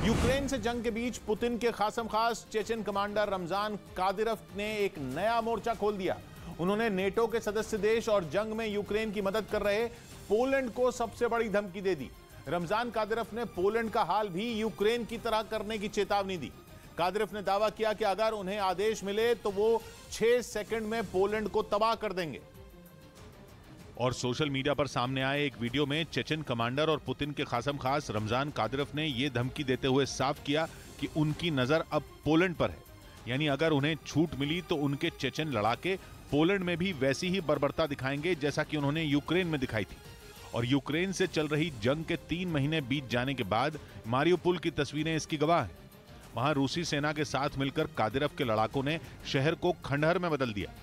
Ukraine से जंग के बीच पुतिन के खासम खास चेचन कमांडर रमजान कादिरोव ने एक नया मोर्चा खोल दिया। उन्होंने नेटो के सदस्य देश और जंग में यूक्रेन की मदद कर रहे पोलैंड को सबसे बड़ी धमकी दे दी। रमजान कादिरोव ने पोलैंड का हाल भी यूक्रेन की तरह करने की चेतावनी दी। कादिरोव ने दावा किया कि अगर उन्हें आदेश मिले तो वो 6 सेकंड में पोलैंड को तबाह कर देंगे। और सोशल मीडिया पर सामने आए एक वीडियो में चेचन कमांडर और पुतिन के खासम खास रमजान कादिरोव ने यह धमकी देते हुए साफ किया कि उनकी नजर अब पोलैंड पर है, यानी अगर उन्हें छूट मिली तो उनके चेचन लड़ाके पोलैंड में भी वैसी ही बर्बरता दिखाएंगे जैसा कि उन्होंने यूक्रेन में दिखाई थी। और यूक्रेन से चल रही जंग के 3 महीने बीत जाने के बाद मारियोपोल की तस्वीरें इसकी गवाह हैं। वहां रूसी सेना के साथ मिलकर कादिरोव के लड़ाकों ने शहर को खंडहर में बदल दिया।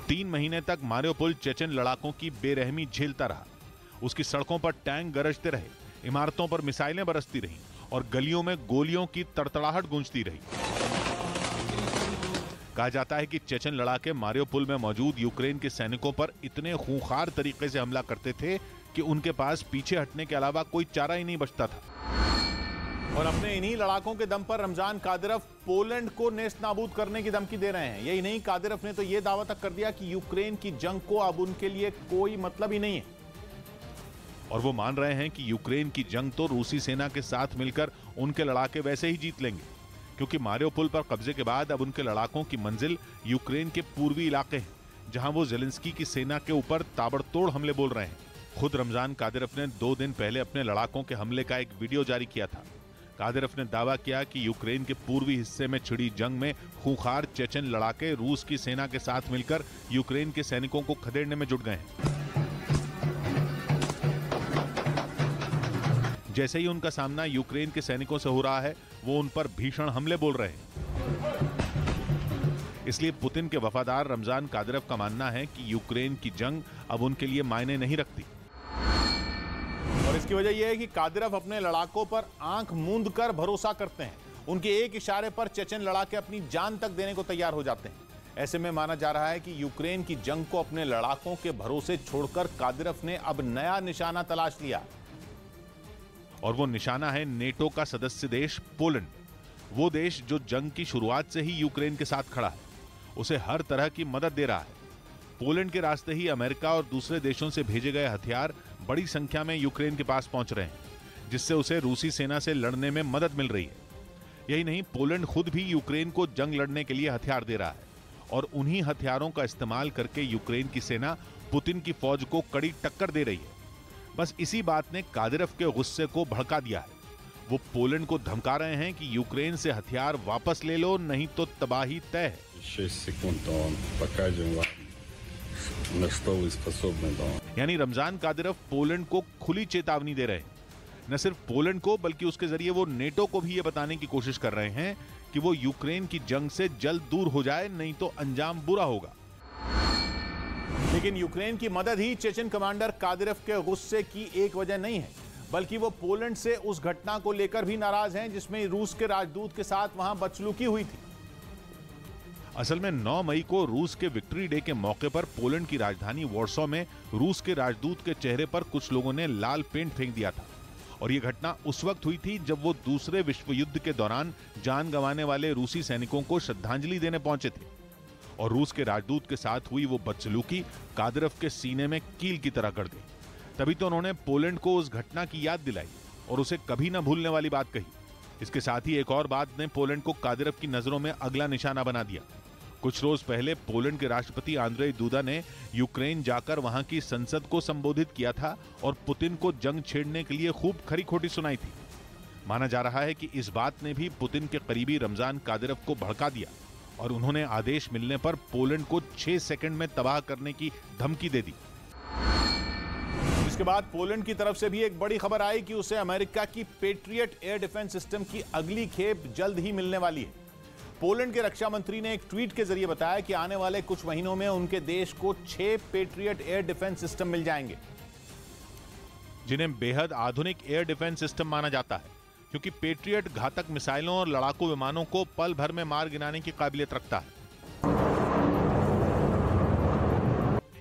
3 महीने तक मारियोपोल चेचन लड़ाकों की बेरहमी झेलता रहा। उसकी सड़कों पर टैंक गरजते रहे, इमारतों पर मिसाइलें बरसती रहीं और गलियों में गोलियों की तड़तड़ाहट गूंजती रही। कहा जाता है कि चेचन लड़ाके मारियोपोल में मौजूद यूक्रेन के सैनिकों पर इतने खूंखार तरीके से हमला करते थे कि उनके पास पीछे हटने के अलावा कोई चारा ही नहीं बचता था। और अपने इन्हीं लड़ाकों के दम पर रमजान कादिरोव पोलैंड को नेस्त नाबूद करने की धमकी दे रहे हैं। यही नहीं, कादिरोव ने तो यह दावा तक कर दिया कि यूक्रेन की जंग को अब उनके लिए कोई मतलब ही नहीं है। और वो मान रहे हैं कि यूक्रेन की जंग तो रूसी सेना के साथ मिलकर उनके लड़ाके वैसे ही जीत लेंगे, क्योंकि मारियोपोल पर कब्जे के बाद अब उनके लड़ाकों की मंजिल यूक्रेन के पूर्वी इलाके हैं, जहां वो ज़ेलेंस्की की सेना के ऊपर ताबड़तोड़ हमले बोल रहे हैं। खुद रमजान कादिरोव ने 2 दिन पहले अपने लड़ाकों के हमले का एक वीडियो जारी किया था। कादिरोव ने दावा किया कि यूक्रेन के पूर्वी हिस्से में छिड़ी जंग में खूंखार चेचन लड़ाके रूस की सेना के साथ मिलकर यूक्रेन के सैनिकों को खदेड़ने में जुट गए हैं। जैसे ही उनका सामना यूक्रेन के सैनिकों से हो रहा है, वो उन पर भीषण हमले बोल रहे हैं। इसलिए पुतिन के वफादार रमजान कादिरोव का मानना है कि यूक्रेन की जंग अब उनके लिए मायने नहीं रखती। और इसकी वजह यह है कि कादिरोव अपने लड़ाकों पर आंख मूंद कर भरोसा करते हैं। उनके एक इशारे पर चेचन लड़ाके अपनी जान तक देने को तैयार हो जाते हैं। ऐसे में माना जा रहा है कि यूक्रेन की जंग को अपने लड़ाकों के भरोसे छोड़कर कादिरोव ने अब नया निशाना तलाश लिया। और वो निशाना है नेटो का सदस्य देश पोलैंड। वो देश जो जंग की शुरुआत से ही यूक्रेन के साथ खड़ा है, उसे हर तरह की मदद दे रहा है। पोलैंड के रास्ते ही अमेरिका और दूसरे देशों से भेजे गए हथियार बड़ी संख्या में यूक्रेन के पास पहुंच रहे हैं, जिससे उसे रूसी सेना से लड़ने में मदद मिल रही है। यही नहीं, पोलैंड खुद भी यूक्रेन को जंग लड़ने के लिए हथियार दे रहा है और उन्हीं हथियारों का इस्तेमाल करके यूक्रेन की सेना पुतिन की फौज को कड़ी टक्कर दे रही है। बस इसी बात ने कादिरोव के गुस्से को भड़का दिया है। वो पोलैंड को धमका रहे हैं कि यूक्रेन से हथियार वापस ले लो, नहीं तो तबाही तय है। 6 секунд он покажем вам, на что вы способны। यानी रमजान कादिरोव पोलैंड को खुली चेतावनी दे रहे हैं। न सिर्फ पोलैंड को, बल्कि उसके जरिए वो नेटो को भी ये बताने की कोशिश कर रहे हैं कि वो यूक्रेन की जंग से जल्द दूर हो जाए, नहीं तो अंजाम बुरा होगा। लेकिन यूक्रेन की मदद ही चेचन कमांडर कादिरोव के गुस्से की एक वजह नहीं है, बल्कि वो पोलैंड से उस घटना को लेकर भी नाराज हैं जिसमें रूस के राजदूत के साथ वहां बदसलूकी हुई थी। असल में 9 मई को रूस के विक्ट्री डे के मौके पर पोलैंड की राजधानी वॉर्सो में रूस के राजदूत के चेहरे पर कुछ लोगों ने लाल पेंट फेंक दिया था। और यह घटना उस वक्त हुई थी जब वो दूसरे विश्व युद्ध के दौरान जान गंवाने वाले रूसी सैनिकों को श्रद्धांजलि देने पहुंचे थे। और रूस के राजदूत के साथ हुई वो बदसलूकी कादिरोव के सीने में कील की तरह कर गई। तभी तो उन्होंने पोलैंड को उस घटना की याद दिलाई और उसे कभी न भूलने वाली बात कही। इसके साथ ही एक और बात ने पोलैंड को कादिरोव की नजरों में अगला निशाना बना दिया। कुछ रोज पहले पोलैंड के राष्ट्रपति आंद्रेज दूदा ने यूक्रेन जाकर वहां की संसद को संबोधित किया था और पुतिन को जंग छेड़ने के लिए खूब खरी खोटी सुनाई थी। माना जा रहा है कि इस बात ने भी पुतिन के करीबी रमजान कादिरोव को भड़का दिया और उन्होंने आदेश मिलने पर पोलैंड को 6 सेकंड में तबाह करने की धमकी दे दी। इसके बाद पोलैंड की तरफ से भी एक बड़ी खबर आई कि उसे अमेरिका की पेट्रियट एयर डिफेंस सिस्टम की अगली खेप जल्द ही मिलने वाली है। पोलैंड के रक्षा मंत्री ने एक ट्वीट के जरिए बताया कि आने वाले कुछ महीनों में उनके देश को 6 पेट्रियट एयर डिफेंस सिस्टम मिल जाएंगे, जिन्हें बेहद आधुनिक एयर डिफेंस सिस्टम माना जाता है, क्योंकि पेट्रियट घातक मिसाइलों और लड़ाकू विमानों को पल भर में मार गिराने की काबिलियत रखता है।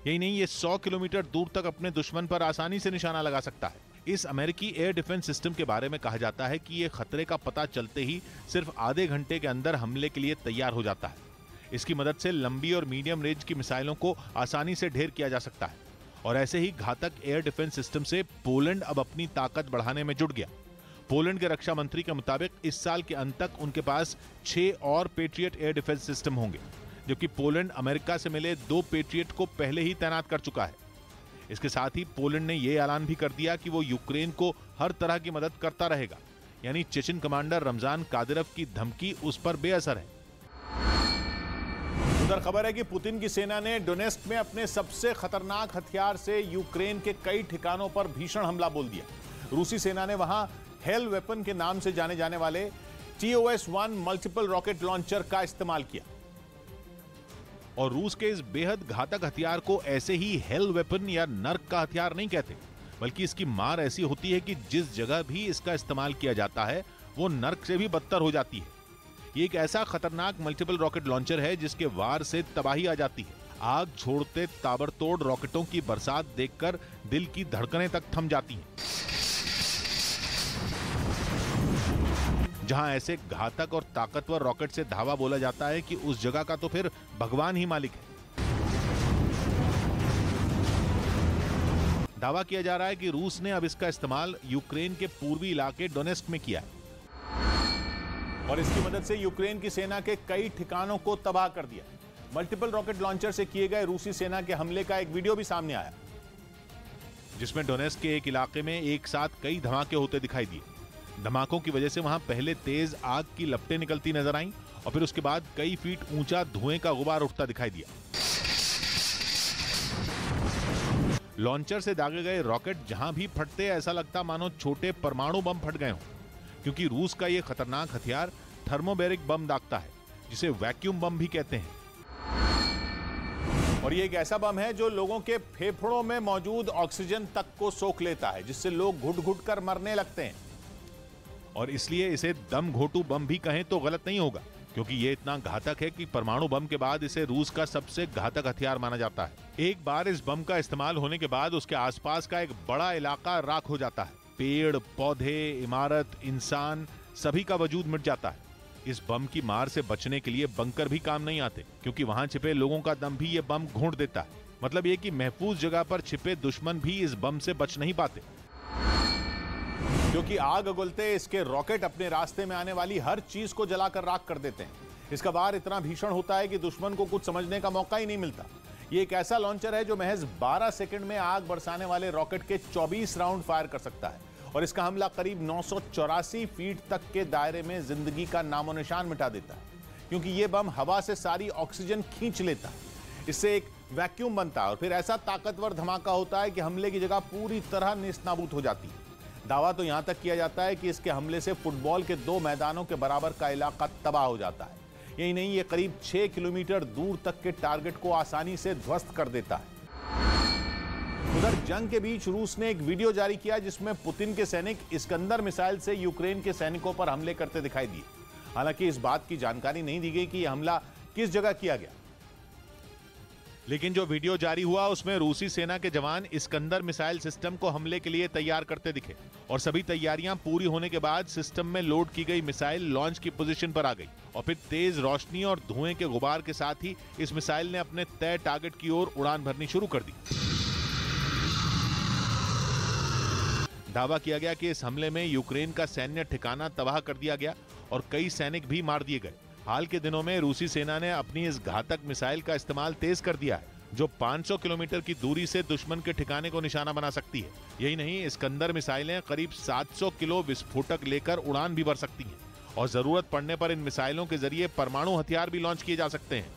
यही नहीं, ये 100 किलोमीटर दूर तक अपने दुश्मन पर आसानी से निशाना लगा सकता है। इस अमेरिकी एयर डिफेंस सिस्टम के बारे में कहा जाता है कि यह खतरे का पता चलते ही सिर्फ आधे घंटे के अंदर हमले के लिए तैयार हो जाता है। इसकी मदद से लंबी और मीडियम रेंज की मिसाइलों को आसानी से ढेर किया जा सकता है। और ऐसे ही घातक एयर डिफेंस सिस्टम से पोलैंड अब अपनी ताकत बढ़ाने में जुट गया। पोलैंड के रक्षा मंत्री के मुताबिक इस साल के अंत तक उनके पास 6 और पेट्रियट एयर डिफेंस सिस्टम होंगे, जबकि पोलैंड अमेरिका से मिले 2 पेट्रियट को पहले ही तैनात कर चुका है। इसके साथ ही पोलैंड ने यह ऐलान भी कर दिया कि वो यूक्रेन को हर तरह की मदद करता रहेगा, यानी चेचन कमांडर रमजान कादिरोव की धमकी उस पर बेअसर है। उधर खबर है कि पुतिन की सेना ने डोनेस्क में अपने सबसे खतरनाक हथियार से यूक्रेन के कई ठिकानों पर भीषण हमला बोल दिया। रूसी सेना ने वहां हेल वेपन के नाम से जाने जाने वाले TOS-1 मल्टीपल रॉकेट लॉन्चर का इस्तेमाल किया। और रूस के इस बेहद घातक हथियार को ऐसे ही हेल वेपन या नर्क का हथियार नहीं कहते, बल्कि इसकी मार ऐसी होती है कि जिस जगह भी इसका इस्तेमाल किया जाता है वो नर्क से भी बदतर हो जाती है। ये एक ऐसा खतरनाक मल्टीपल रॉकेट लॉन्चर है जिसके वार से तबाही आ जाती है। आग छोड़ते ताबड़तोड़ रॉकेटों की बरसात देखकर दिल की धड़कनें तक थम जाती हैं। जहां ऐसे घातक और ताकतवर रॉकेट से धावा बोला जाता है कि उस जगह का तो फिर भगवान ही मालिक है। दावा किया जा रहा है कि रूस ने अब इसका इस्तेमाल यूक्रेन के पूर्वी इलाके डोनेस्क में किया है और इसकी मदद से यूक्रेन की सेना के कई ठिकानों को तबाह कर दिया। मल्टीपल रॉकेट लॉन्चर से किए गए रूसी सेना के हमले का एक वीडियो भी सामने आया, जिसमें डोनेस्क के एक इलाके में एक साथ कई धमाके होते दिखाई दिए। धमाकों की वजह से वहां पहले तेज आग की लपटें निकलती नजर आईं और फिर उसके बाद कई फीट ऊंचा धुएं का गुबार उठता दिखाई दिया। लॉन्चर से दागे गए रॉकेट जहां भी फटते ऐसा लगता मानो छोटे परमाणु बम फट गए हों, क्योंकि रूस का यह खतरनाक हथियार थर्मोबैरिक बम दागता है, जिसे वैक्यूम बम भी कहते हैं। और ये एक ऐसा बम है जो लोगों के फेफड़ों में मौजूद ऑक्सीजन तक को सोख लेता है, जिससे लोग घुट घुट कर मरने लगते हैं। और इसलिए इसे दम घोटू बम भी कहें तो गलत नहीं होगा, क्योंकि ये इतना घातक है कि परमाणु बम के बाद इसे रूस का सबसे घातक हथियार माना जाता है। एक बार इस बम का इस्तेमाल होने के बाद उसके आसपास का एक बड़ा इलाका राख हो जाता है। पेड़, पौधे, इमारत, इंसान सभी का वजूद मिट जाता है। इस बम की मार से बचने के लिए बंकर भी काम नहीं आते, क्योंकि वहां छिपे लोगों का दम भी ये बम घोंट देता है। मतलब ये कि महफूज जगह पर छिपे दुश्मन भी इस बम से बच नहीं पाते, क्योंकि आग उगलते इसके रॉकेट अपने रास्ते में आने वाली हर चीज को जलाकर राख कर देते हैं। इसका वार इतना भीषण होता है कि दुश्मन को कुछ समझने का मौका ही नहीं मिलता। ये एक ऐसा लॉन्चर है जो महज 12 सेकंड में आग बरसाने वाले रॉकेट के 24 राउंड फायर कर सकता है और इसका हमला करीब 984 फीट तक के दायरे में जिंदगी का नामो निशान मिटा देता है, क्योंकि यह बम हवा से सारी ऑक्सीजन खींच लेता है। इससे एक वैक्यूम बनता है और फिर ऐसा ताकतवर धमाका होता है कि हमले की जगह पूरी तरह नेस्तनाबूद हो जाती है। दावा तो यहां तक किया जाता है कि इसके हमले से फुटबॉल के 2 मैदानों के बराबर का इलाका तबाह हो जाता है। यही नहीं, ये करीब 6 किलोमीटर दूर तक के टारगेट को आसानी से ध्वस्त कर देता है। उधर जंग के बीच रूस ने एक वीडियो जारी किया जिसमें पुतिन के सैनिक इस्कंदर मिसाइल से यूक्रेन के सैनिकों पर हमले करते दिखाई दिए। हालांकि इस बात की जानकारी नहीं दी गई कि यह हमला किस जगह किया गया, लेकिन जो वीडियो जारी हुआ उसमें रूसी सेना के जवान इस्कंदर मिसाइल सिस्टम को हमले के लिए तैयार करते दिखे और सभी तैयारियां पूरी होने के बाद सिस्टम में लोड की गई मिसाइल लॉन्च की पोजीशन पर आ गई और फिर तेज रोशनी और धुएं के गुबार के साथ ही इस मिसाइल ने अपने तय टारगेट की ओर उड़ान भरनी शुरू कर दी। दावा किया गया कि इस हमले में यूक्रेन का सैन्य ठिकाना तबाह कर दिया गया और कई सैनिक भी मार दिए गए। हाल के दिनों में रूसी सेना ने अपनी इस घातक मिसाइल का इस्तेमाल तेज कर दिया है, जो 500 किलोमीटर की दूरी से दुश्मन के ठिकाने को निशाना बना सकती है। यही नहीं, इस्कंदर मिसाइलें करीब 700 किलो विस्फोटक लेकर उड़ान भी भर सकती हैं और जरूरत पड़ने पर इन मिसाइलों के जरिए परमाणु हथियार भी लॉन्च किए जा सकते हैं।